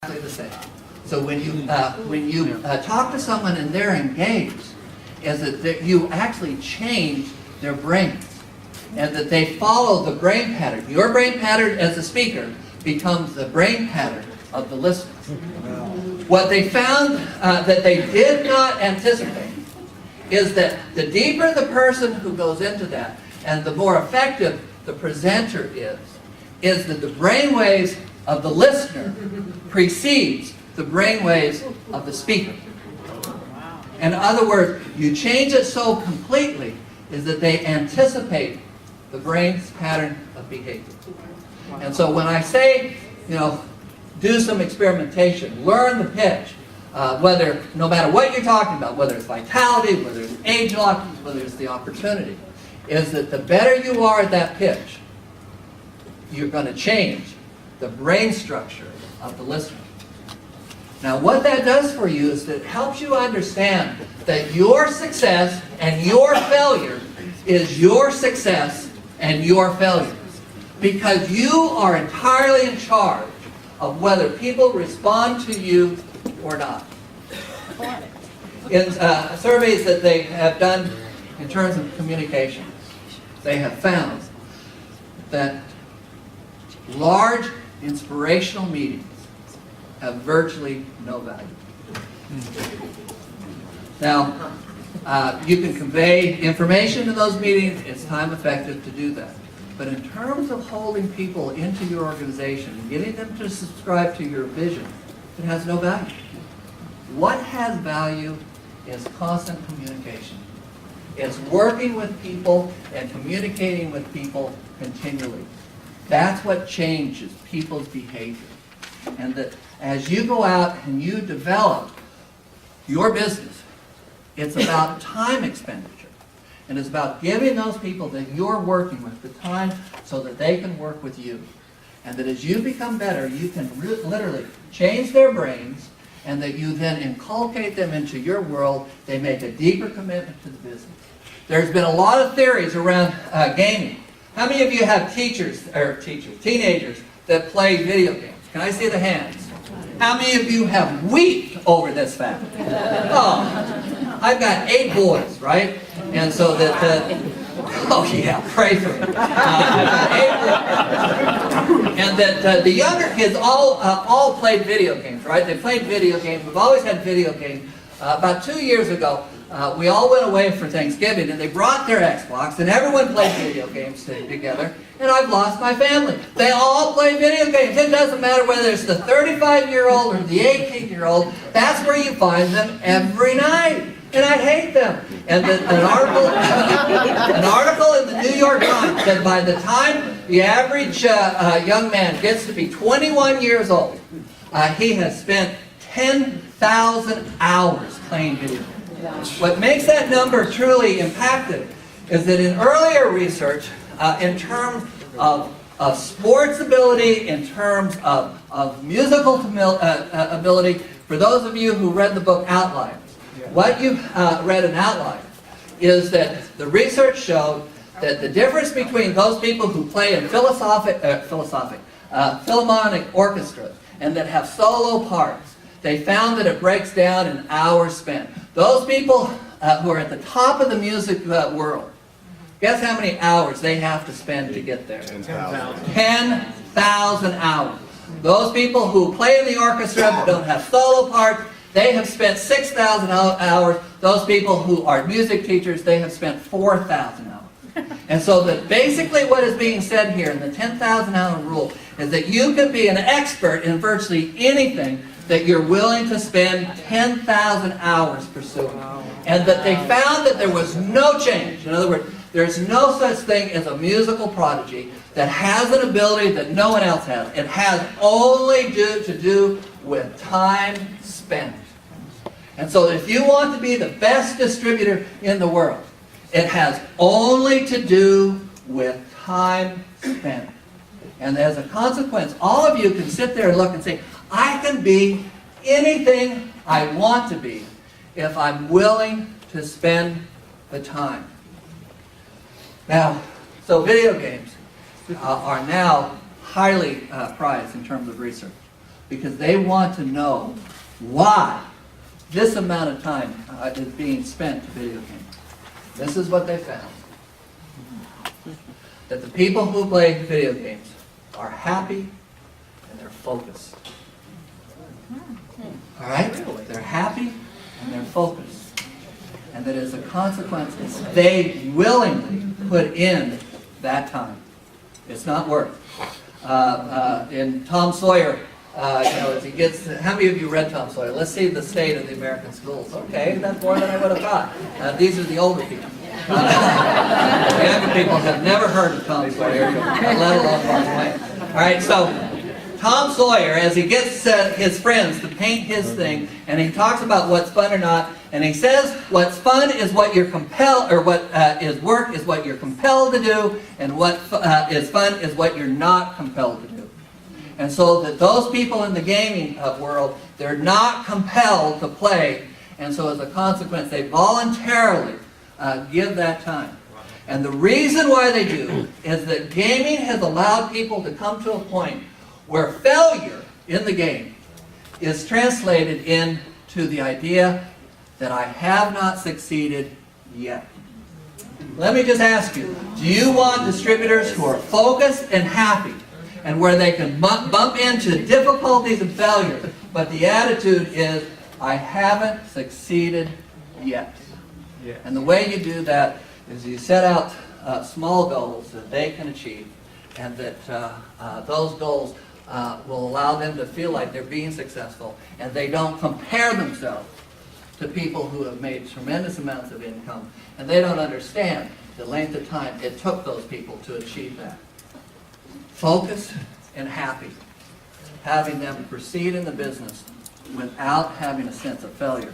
exactly the same. So when you talk to someone and they're engaged, is that you actually change their brains, and that they follow the brain pattern. Your brain pattern as a speaker becomes the brain pattern of the listeners. What they found that they did not anticipate is that the deeper the person who goes into that, and the more effective the presenter is that the brain waves of the listener precedes the brain waves of the speaker. In other words, you change it so completely is that they anticipate the brain's pattern of behavior. And so when I say, do some experimentation, learn the pitch, no matter what you're talking about, whether it's vitality, whether it's age lock, whether it's the opportunity, is that the better you are at that pitch, you're going to change the brain structure of the listener. Now what that does for you is that it helps you understand that your success and your failure is your success and your failure. Because you are entirely in charge of whether people respond to you or not. In surveys that they have done in terms of communication, they have found that large inspirational meetings have virtually no value. Now, you can convey information in those meetings. It's time effective to do that. But in terms of holding people into your organization and getting them to subscribe to your vision, it has no value. What has value is constant communication. It's working with people and communicating with people continually. That's what changes people's behavior. And that as you go out and you develop your business, it's about time expenditure. And it's about giving those people that you're working with the time so that they can work with you. And that as you become better, you can literally change their brains, and that you then inculcate them into your world. They make a deeper commitment to the business. There's been a lot of theories around gaming. How many of you have teenagers that play video games? Can I see the hands? How many of you have wept over this fact? Oh, I've got 8 boys, right? And so oh yeah, pray for me. And that the younger kids all played video games, right? They played video games. We've always had video games. About 2 years ago, we all went away for Thanksgiving, and they brought their Xbox, and everyone played video games together, and I've lost my family. They all play video games. It doesn't matter whether it's the 35-year-old or the 18-year-old. That's where you find them every night. And I hate them. And an article in the New York Times said by the time the average young man gets to be 21 years old, he has spent 10,000 hours playing video games. What makes that number truly impactful is that in earlier research, in terms of sports ability, in terms of musical ability, for those of you who read the book Outliers, what you read in Outliers is that the research showed that the difference between those people who play in philharmonic orchestras and that have solo parts, they found that it breaks down in hours spent. Those people who are at the top of the music world, guess how many hours they have to spend to get there? 10,000. 10,000 hours. Those people who play in the orchestra but don't have solo parts, they have spent 6,000 hours. Those people who are music teachers, they have spent 4,000 hours. And so that basically what is being said here in the 10,000 hour rule is that you can be an expert in virtually anything that you're willing to spend 10,000 hours pursuing. And that they found that there was no change. In other words, there's no such thing as a musical prodigy that has an ability that no one else has. It has only to do with time spent. And so if you want to be the best distributor in the world, it has only to do with time spent. And as a consequence, all of you can sit there and look and say, I can be anything I want to be if I'm willing to spend the time. Now, so video games are now highly prized in terms of research. because they want to know why this amount of time is being spent to video games. This is what they found. That the people who play video games are happy and they're focused. All right? They're happy and they're focused. And that as a consequence, they willingly put in that time. It's not work. In Tom Sawyer, as he gets, how many of you read Tom Sawyer? Let's see the state of the American schools. Okay, that's more than I would have thought. These are the older people. The younger people have never heard of Tom Sawyer, let alone Mark Twain. All right, so Tom Sawyer, as he gets his friends to paint his thing, and he talks about what's fun or not, and he says what's fun is what you're compelled, or what is work is what you're compelled to do, and what is fun is what you're not compelled to do. And so that those people in the gaming world, they're not compelled to play, and so as a consequence, they voluntarily give that time. And the reason why they do is that gaming has allowed people to come to a point where failure in the game is translated into the idea that I have not succeeded yet. Let me just ask you, do you want distributors who are focused and happy and where they can bump into difficulties and failure, but the attitude is, I haven't succeeded yet? Yeah. And the way you do that is you set out small goals that they can achieve, and that those goals will allow them to feel like they're being successful, and they don't compare themselves to people who have made tremendous amounts of income, and they don't understand the length of time it took those people to achieve that. Focused and happy, having them proceed in the business without having a sense of failure,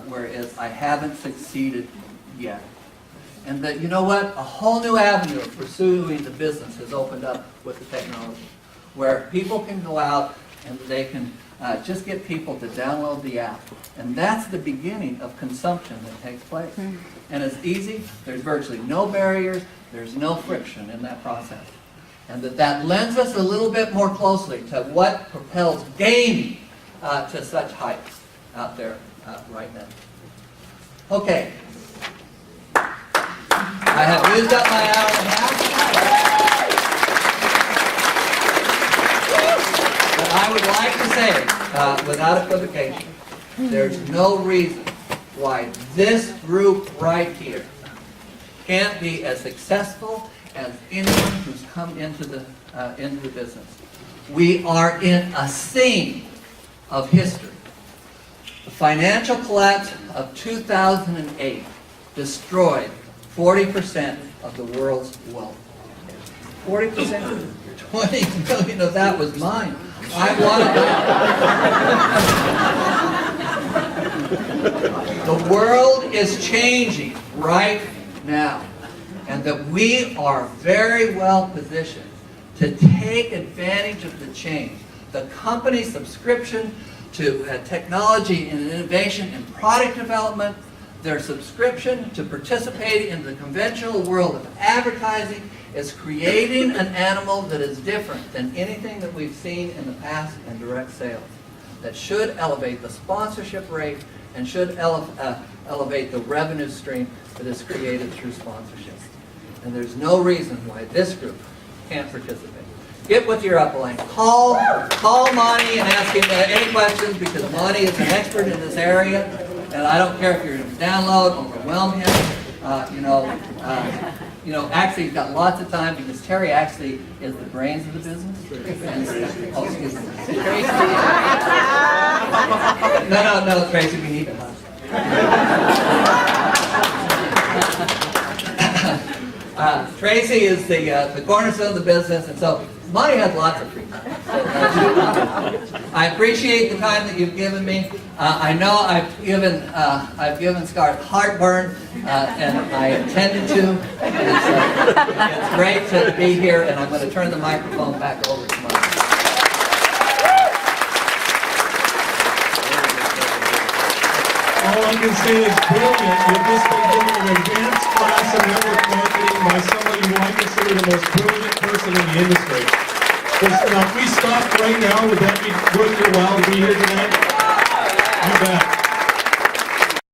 whereas I haven't succeeded yet. And that, you know what, a whole new avenue of pursuing the business has opened up with the technology, where people can go out and they can just get people to download the app. And that's the beginning of consumption that takes place. And it's easy, there's virtually no barriers, there's no friction in that process. And that lends us a little bit more closely to what propels gaming to such heights out there right now. Okay. I have used up my hour and a half. But I would like to say, without equivocation, there's no reason why this group right here can't be as successful as anyone who's come into the business. We are in a scene of history. The financial collapse of 2008 destroyed 40% of the world's wealth. 40%? 20 million of that was mine. I wanted that. The world is changing right now, and that we are very well positioned to take advantage of the change. The company's subscription to technology and innovation and product development, their subscription to participating in the conventional world of advertising is creating an animal that is different than anything that we've seen in the past in direct sales, that should elevate the sponsorship rate and should elevate the revenue stream that is created through sponsorship. And there's no reason why this group can't participate. Get with your upline. Call Monty and ask him any questions, because Monty is an expert in this area. And I don't care if you're going to download, overwhelm him. Actually, he's got lots of time, because Terry actually is the brains of the business. And, oh, excuse me. Tracy. No, Tracy, we need him. Tracy is the cornerstone of the business, and so Monty has lots of free time. I appreciate the time that you've given me. I know I've given Scarlett heartburn, and I intended to. It's great to be here, and I'm going to turn the microphone back over to Monty. All I can say is brilliant. You've just been given an advanced class in network marketing by somebody who I consider the most brilliant person in the industry. Now, if we stopped right now, would that be worth your while to be here tonight? You bet.